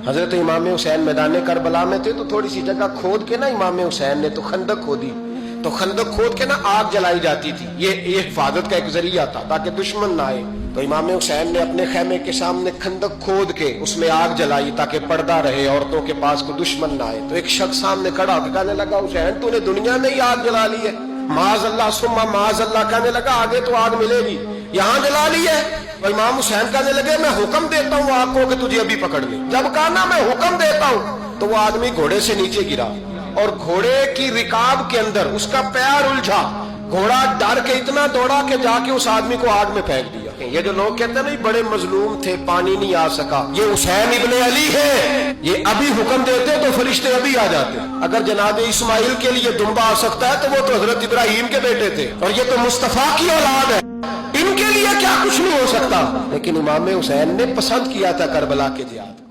حضرت امام حسین میدان کربلا میں تھے تو تھوڑی سی جگہ کھود کے نا امام حسین نے تو خندق کھودی، تو خندق کھود کے نا آگ جلائی جاتی تھی، یہ حفاظت کا ایک ذریعہ تھا تاکہ دشمن نہ آئے۔ تو امام حسین نے اپنے خیمے کے سامنے خندق کھود کے اس میں آگ جلائی تاکہ پردہ رہے، عورتوں کے پاس کوئی دشمن نہ آئے۔ تو ایک شخص سامنے کھڑا ہو کے کہنے لگا حسین تو نے دنیا میں ہی آگ جلا لی ہے، معاذ اللہ ثم معاذ اللہ، کہنے لگا آگے تو آگ ملے گی، یہاں جلا لی ہے۔ تو امام حسین کہنے لگے میں حکم دیتا ہوں آگ کو کہ تجھے ابھی پکڑ لے۔ جب کہا نا میں حکم دیتا ہوں تو وہ آدمی گھوڑے سے نیچے گرا اور گھوڑے کی رکاب کے اندر اس کا پیر الجھا، گھوڑا ڈر کے اتنا دوڑا کہ جا کے اس آدمی کو آگ میں پھینک دیا۔ یہ جو لوگ کہتے ہیں نا بڑے مظلوم تھے پانی نہیں آ سکا، یہ حسین ابن علی ہے، یہ ابھی حکم دیتے تو فرشتے ابھی آ جاتے۔ اگر جناب اسماعیل کے لیے دمبا آ سکتا ہے تو وہ تو حضرت ابراہیم کے بیٹے تھے، اور یہ تو مصطفیٰ کی اولاد ہے، ان کے لیے کیا کچھ نہیں ہو سکتا۔ لیکن امام حسین نے پسند کیا تھا کربلا کے جہاد۔